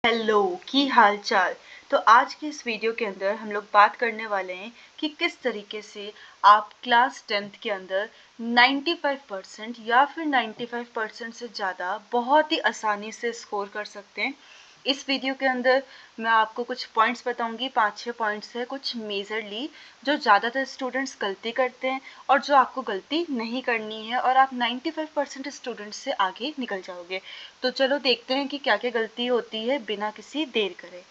Hello की हाल चाल। तो आज की इस वीडियो के अंदर हम लोग बात करने वाले हैं कि किस तरीके से आप क्लास 10th के अंदर 95% या फिर 95% से ज़्यादा बहुत ही आसानी से स्कोर कर सकते हैं। इस वीडियो के अंदर मैं आपको कुछ पॉइंट्स बताऊंगी, 5-6 पॉइंट्स है कुछ मेजरली जो ज़्यादातर स्टूडेंट्स गलती करते हैं और जो आपको गलती नहीं करनी है और आप 95% स्टूडेंट्स से आगे निकल जाओगे। तो चलो देखते हैं कि क्या क्या गलती होती है बिना किसी देर करे।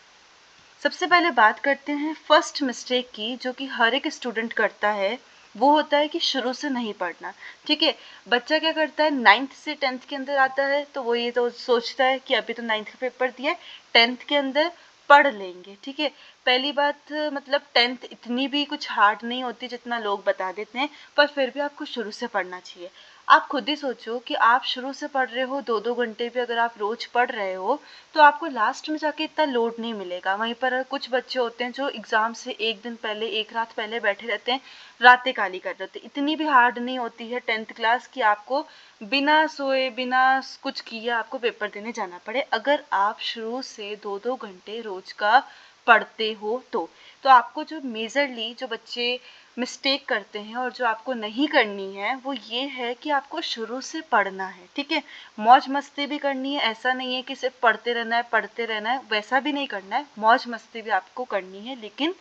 सबसे पहले बात करते हैं फर्स्ट मिस्टेक की, जो कि हर एक स्टूडेंट करता है। वो होता है कि शुरू से नहीं पढ़ना। ठीक है, बच्चा क्या करता है, 9th से 10th के अंदर आता है तो वो ये तो सोचता है कि अभी तो 9th का पेपर दिया है, 10th के अंदर पढ़ लेंगे। ठीक है, पहली बात मतलब 10th इतनी भी कुछ हार्ड नहीं होती जितना लोग बता देते हैं, पर फिर भी आपको शुरू से पढ़ना चाहिए। आप खुद ही सोचो कि आप शुरू से पढ़ रहे हो, 2-2 घंटे भी अगर आप रोज पढ़ रहे हो तो आपको लास्ट में जाके इतना लोड नहीं मिलेगा। वहीं पर कुछ बच्चे होते हैं जो एग्जाम से एक दिन पहले, एक रात पहले बैठे रहते हैं, रातें काली कर देते हैं। इतनी भी हार्ड नहीं होती है 10th क्लास कि आपको बिना सोए बिना कुछ किए आपको पेपर देने जाना पड़े, अगर आप शुरू से 2-2 घंटे रोज का पढ़ते हो तो आपको जो मेजरली जो बच्चे मिस्टेक करते हैं और जो आपको नहीं करनी है वो ये है कि आपको शुरू से पढ़ना है। ठीक है, मौज मस्ती भी करनी है, ऐसा नहीं है कि सिर्फ पढ़ते रहना है पढ़ते रहना है, वैसा भी नहीं करना है। मौज मस्ती भी आपको करनी है, लेकिन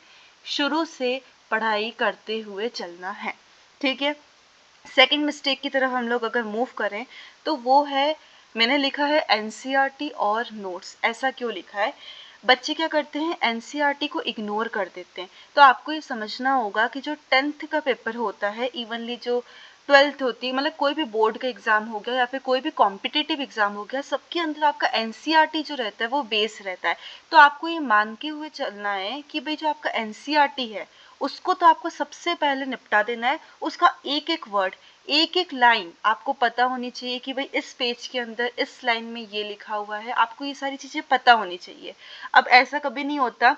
शुरू से पढ़ाई करते हुए चलना है। ठीक है, सेकंड मिस्टेक की तरफ हम लोग अगर मूव करें तो वो है, मैंने लिखा है एनसीईआरटी और नोट्स। ऐसा क्यों लिखा है? बच्चे क्या करते हैं, एनसीईआरटी को इग्नोर कर देते हैं। तो आपको ये समझना होगा कि जो 10th का पेपर होता है, इवनली जो 12th होती है, मतलब कोई भी बोर्ड का एग्जाम हो गया या फिर कोई भी कॉम्पिटिटिव एग्जाम हो गया, सबके अंदर आपका एनसीईआरटी जो रहता है वो बेस रहता है। तो आपको ये मान के हुए चलना है कि भाई जो आपका एनसीईआरटी है उसको तो आपको सबसे पहले निपटा देना है। उसका एक एक वर्ड, एक एक लाइन आपको पता होनी चाहिए कि भाई इस पेज के अंदर इस लाइन में ये लिखा हुआ है, आपको ये सारी चीज़ें पता होनी चाहिए। अब ऐसा कभी नहीं होता,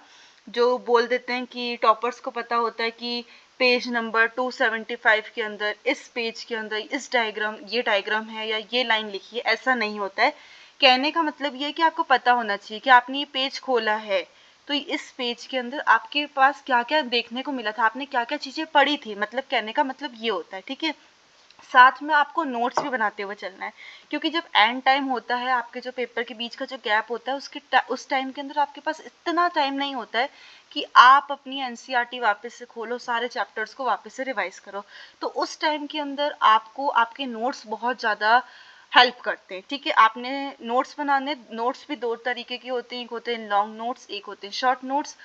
जो बोल देते हैं कि टॉपर्स को पता होता है कि पेज नंबर 275 के अंदर, इस पेज के अंदर इस डायग्राम, ये डायग्राम है या ये लाइन लिखी है। ऐसा नहीं होता है। कहने का मतलब ये है कि आपको पता होना चाहिए कि आपने ये पेज खोला है तो इस पेज के अंदर आपके पास क्या क्या देखने को मिला था, आपने क्या क्या चीज़ें पढ़ी थी, मतलब कहने का मतलब ये होता है। ठीक है, साथ में आपको नोट्स भी बनाते हुए चलना है, क्योंकि जब एंड टाइम होता है, आपके जो पेपर के बीच का जो गैप होता है उस टाइम के अंदर आपके पास इतना टाइम नहीं होता है कि आप अपनी एनसीईआरटी वापस से खोलो, सारे चैप्टर्स को वापस से रिवाइज करो। तो उस टाइम के अंदर आपको आपके नोट्स बहुत ज़्यादा हेल्प करते हैं। ठीक है, आपने नोट्स बनाने, नोट्स भी दो तरीके के होते हैं, एक होते हैं लॉन्ग नोट्स, एक होते हैं शॉर्ट नोट्स।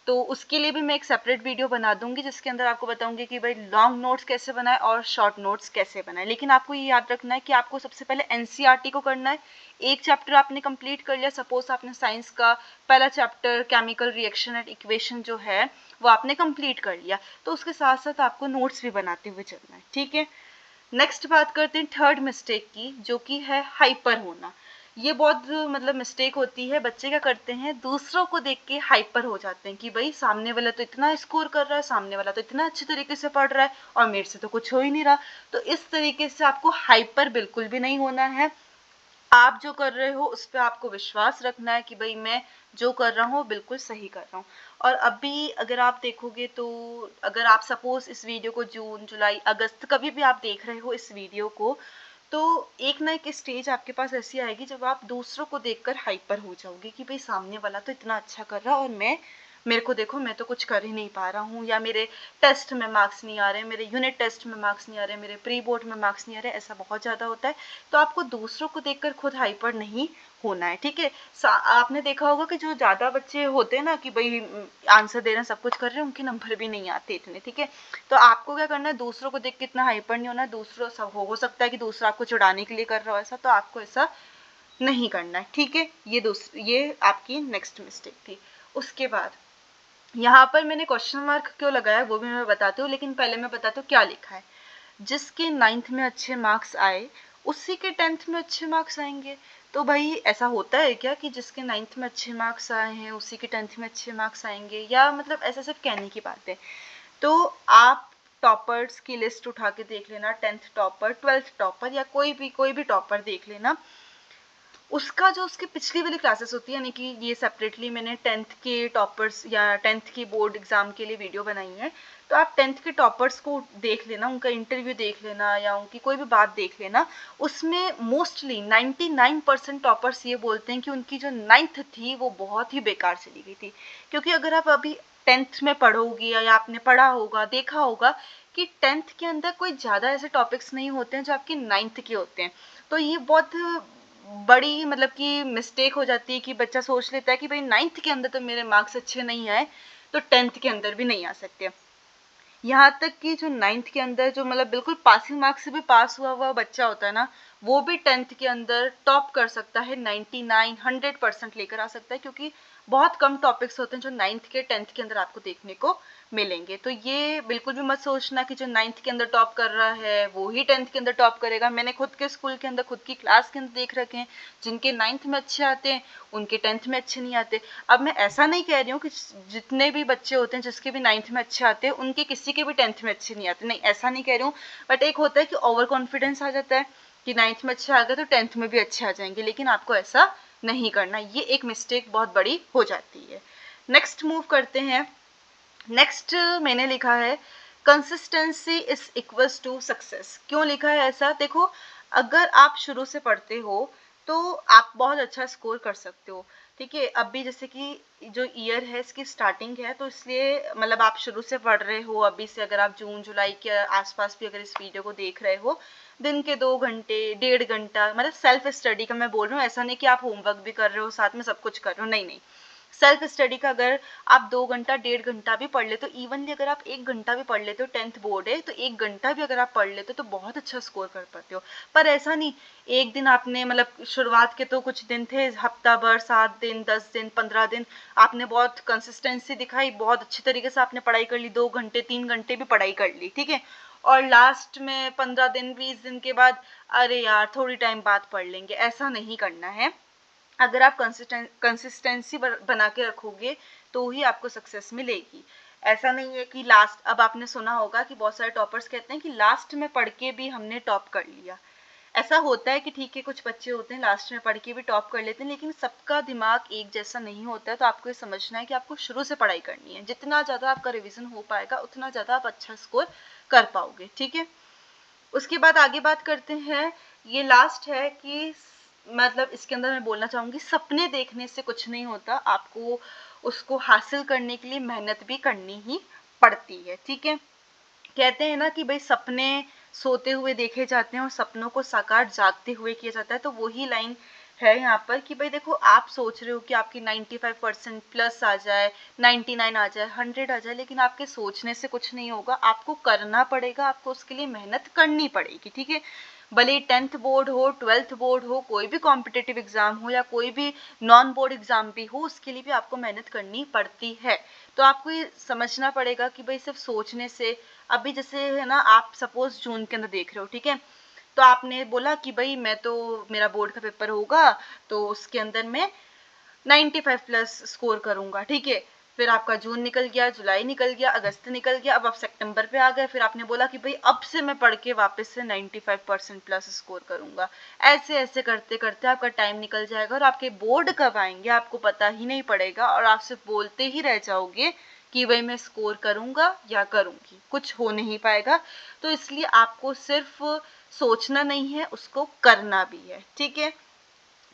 तो उसके लिए भी मैं एक सेपरेट वीडियो बना दूंगी जिसके अंदर आपको बताऊंगी कि भाई लॉन्ग नोट्स कैसे बनाए और शॉर्ट नोट्स कैसे बनाए। लेकिन आपको ये याद रखना है कि आपको सबसे पहले एनसीईआरटी को करना है। एक चैप्टर आपने कंप्लीट कर लिया, सपोज आपने साइंस का पहला chapter chemical reaction and equation जो है वो आपने कंप्लीट कर लिया, तो उसके साथ साथ आपको नोट्स भी बनाते हुए चलना है। ठीक है, नेक्स्ट बात करते हैं थर्ड मिस्टेक की, जो कि है हाइपर होना। ये बहुत मतलब मिस्टेक होती है। बच्चे क्या करते हैं, दूसरों को देख के हाइपर हो जाते हैं कि भाई सामने वाला तो इतना स्कोर कर रहा है, सामने वाला तो इतना अच्छे तरीके से पढ़ रहा है और मेरे से तो कुछ हो ही नहीं रहा। तो इस तरीके से आपको हाइपर बिल्कुल भी नहीं होना है। आप जो कर रहे हो उस पर आपको विश्वास रखना है कि भाई मैं जो कर रहा हूँ बिल्कुल सही कर रहा हूँ। और अभी अगर आप देखोगे तो, अगर आप सपोज इस वीडियो को जून जुलाई अगस्त कभी भी आप देख रहे हो इस वीडियो को, तो एक ना एक स्टेज आपके पास ऐसी आएगी जब आप दूसरों को देखकर हाइपर हो जाओगे कि भाई सामने वाला तो इतना अच्छा कर रहा है और मेरे को देखो, मैं तो कुछ कर ही नहीं पा रहा हूँ, या मेरे टेस्ट में मार्क्स नहीं आ रहे, मेरे यूनिट टेस्ट में मार्क्स नहीं आ रहे, मेरे प्री बोर्ड में मार्क्स नहीं आ रहे। ऐसा बहुत ज़्यादा होता है। तो आपको दूसरों को देखकर खुद हाइपर नहीं होना है। ठीक है, आपने देखा होगा कि जो ज़्यादा बच्चे होते हैं ना कि भाई आंसर दे रहे हैं, सब कुछ कर रहे हैं, उनके नंबर भी नहीं आते इतने। ठीक है, तो आपको क्या करना है, दूसरों को देख के इतना हाइपर नहीं होना है। दूसरों सब हो सकता है कि दूसरा आपको चिढ़ाने के लिए कर रहा हो ऐसा, तो आपको ऐसा नहीं करना है। ठीक है, ये आपकी नेक्स्ट मिस्टेक थी। उसके बाद यहाँ पर मैंने क्वेश्चन मार्क क्यों लगाया वो भी मैं बताती हूँ, लेकिन पहले मैं बताती हूँ क्या लिखा है। जिसके 9th में अच्छे मार्क्स आए उसी के 10th में अच्छे मार्क्स आएंगे। तो भाई ऐसा होता है क्या कि जिसके 9th में अच्छे मार्क्स आए हैं उसी के 10th में अच्छे मार्क्स आएंगे, या मतलब ऐसा सिर्फ कहने की बात है? तो आप टॉपर्स की लिस्ट उठा के देख लेना, 10th टॉपर, 12th टॉपर, या कोई भी टॉपर देख लेना। उसका जो उसकी पिछली वाली क्लासेस होती है, यानी कि ये सेपरेटली मैंने 10th के टॉपर्स या 10th की बोर्ड एग्जाम के लिए वीडियो बनाई है, तो आप 10th के टॉपर्स को देख लेना, उनका इंटरव्यू देख लेना या उनकी कोई भी बात देख लेना। उसमें मोस्टली 99% टॉपर्स ये बोलते हैं कि उनकी जो 9th थी वो बहुत ही बेकार चली गई थी। क्योंकि अगर आप अभी 10th में पढ़ोगी या आपने पढ़ा होगा, देखा होगा कि 10th के अंदर कोई ज़्यादा ऐसे टॉपिक्स नहीं होते हैं जो आपके 9th के होते हैं। तो ये बहुत बड़ी मतलब कि मिस्टेक हो जाती है कि बच्चा सोच लेता है कि भाई 9th के अंदर तो मेरे मार्क्स अच्छे नहीं आए, तो 10th के अंदर भी नहीं आ सकते। यहाँ तक कि जो 9th के अंदर जो मतलब बिल्कुल पासिंग मार्क्स से भी पास हुआ हुआ बच्चा होता है ना, वो भी 10th के अंदर टॉप कर सकता है, 99 100% लेकर आ सकता है। क्योंकि बहुत कम टॉपिक्स होते हैं जो 9th के 10th के अंदर आपको देखने को मिलेंगे। तो ये बिल्कुल भी मत सोचना कि जो 9th के अंदर टॉप कर रहा है वो ही 10th के अंदर टॉप करेगा। मैंने खुद के स्कूल के अंदर, खुद की क्लास के अंदर देख रखे हैं, जिनके 9th में अच्छे आते हैं उनके 10th में अच्छे नहीं आते। अब मैं ऐसा नहीं कह रही हूँ कि जितने भी बच्चे होते हैं जिसके भी 9th में अच्छे आते हैं उनके किसी के भी 10th में अच्छे नहीं आते, नहीं ऐसा नहीं कह रही हूँ। बट एक होता है कि ओवर कॉन्फिडेंस आ जाता है कि 9th में अच्छे आ गए तो 10th में भी अच्छे आ जाएंगे, लेकिन आपको ऐसा नहीं करना। ये एक मिस्टेक बहुत बड़ी हो जाती है। नेक्स्ट मूव करते हैं। नेक्स्ट मैंने लिखा है consistency is equals to success. क्यों लिखा है ऐसा? देखो, अगर आप शुरू से पढ़ते हो तो आप बहुत अच्छा स्कोर कर सकते हो। ठीक है, अभी जैसे कि जो ईयर है इसकी स्टार्टिंग है, तो इसलिए मतलब आप शुरू से पढ़ रहे हो अभी से, अगर आप जून जुलाई के आसपास भी अगर इस वीडियो को देख रहे हो, दिन के 2 घंटे 1.5 घंटा मतलब सेल्फ स्टडी का मैं बोल रही हूँ, ऐसा नहीं कि आप होमवर्क भी कर रहे हो साथ में सब कुछ कर रहे हो, नहीं नहीं। सेल्फ स्टडी का अगर आप 2 घंटा 1.5 घंटा भी पढ़ लेते हो, इवनली अगर आप 1 घंटा भी पढ़ लेते हो, 10th बोर्ड है तो 1 घंटा भी अगर आप पढ़ लेते हो तो बहुत अच्छा स्कोर कर पाते हो। पर ऐसा नहीं एक दिन आपने मतलब शुरुआत के तो कुछ दिन थे, हफ्ता भर, 7 दिन 10 दिन 15 दिन आपने बहुत कंसिस्टेंसी दिखाई, बहुत अच्छी तरीके से आपने पढ़ाई कर ली, 2 घंटे 3 घंटे भी पढ़ाई कर ली, ठीक है। और लास्ट में 15 दिन 20 दिन के बाद अरे यार थोड़ी टाइम बाद पढ़ लेंगे, ऐसा नहीं करना है। अगर आप कंसिस्टेंसी बना के रखोगे तो ही आपको सक्सेस मिलेगी। ऐसा नहीं है कि लास्ट, अब आपने सुना होगा कि बहुत सारे टॉपर्स कहते हैं कि लास्ट में पढ़ के भी हमने टॉप कर लिया। ऐसा होता है कि ठीक है, कुछ बच्चे होते हैं लास्ट में पढ़ के भी टॉप कर लेते हैं, लेकिन सबका दिमाग एक जैसा नहीं होता है। तो आपको ये समझना है कि आपको शुरू से पढ़ाई करनी है, जितना ज़्यादा आपका रिविजन हो पाएगा उतना ज़्यादा आप अच्छा स्कोर कर पाओगे, ठीक है। उसके बाद आगे बात करते हैं, ये लास्ट है कि मतलब इसके अंदर मैं बोलना चाहूँगी, सपने देखने से कुछ नहीं होता, आपको उसको हासिल करने के लिए मेहनत भी करनी ही पड़ती है, ठीक है। कहते हैं ना कि भाई सपने सोते हुए देखे जाते हैं और सपनों को साकार जागते हुए किया जाता है। तो वही लाइन है यहाँ पर कि भाई देखो, आप सोच रहे हो कि आपकी 95% प्लस आ जाए, 99 आ जाए, 100 आ जाए, लेकिन आपके सोचने से कुछ नहीं होगा, आपको करना पड़ेगा, आपको उसके लिए मेहनत करनी पड़ेगी, ठीक है। भले 10th बोर्ड हो, 12th बोर्ड हो, कोई भी कॉम्पिटिटिव एग्जाम हो या कोई भी नॉन बोर्ड एग्जाम भी हो, उसके लिए भी आपको मेहनत करनी पड़ती है। तो आपको ये समझना पड़ेगा कि भाई सिर्फ सोचने से, अभी जैसे है ना, आप सपोज जून के अंदर देख रहे हो, ठीक है, तो आपने बोला कि भाई मैं तो, मेरा बोर्ड का पेपर होगा तो उसके अंदर मैं 95 प्लस स्कोर करूंगा, ठीक है। फिर आपका जून निकल गया, जुलाई निकल गया, अगस्त निकल गया, अब आप सितंबर पे आ गए, फिर आपने बोला कि भाई अब से मैं पढ़ के वापस से 95% प्लस स्कोर करूंगा। ऐसे ऐसे करते करते आपका टाइम निकल जाएगा और आपके बोर्ड कब आएंगे आपको पता ही नहीं पड़ेगा, और आप सिर्फ बोलते ही रह जाओगे कि भाई मैं स्कोर करूंगा या करूंगी, कुछ हो नहीं पाएगा। तो इसलिए आपको सिर्फ सोचना नहीं है, उसको करना भी है, ठीक है।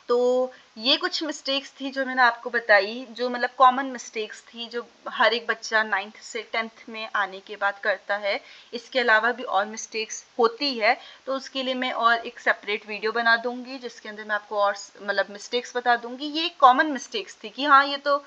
तो ये कुछ मिस्टेक्स थी जो मैंने आपको बताई, जो मतलब कॉमन मिस्टेक्स थी जो हर एक बच्चा 9th से 10th में आने के बाद करता है। इसके अलावा भी और मिस्टेक्स होती है, तो उसके लिए मैं और एक सेपरेट वीडियो बना दूंगी जिसके अंदर मैं आपको और मतलब मिस्टेक्स बता दूंगी। ये कॉमन मिस्टेक्स थी कि हाँ, ये तो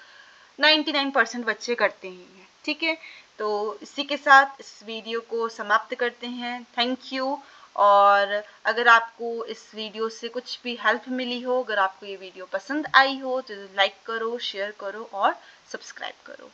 99% बच्चे करते ही हैं, ठीक है। तो इसी के साथ इस वीडियो को समाप्त करते हैं। Thank you. और अगर आपको इस वीडियो से कुछ भी हेल्प मिली हो, अगर आपको ये वीडियो पसंद आई हो तो लाइक करो, शेयर करो और सब्सक्राइब करो।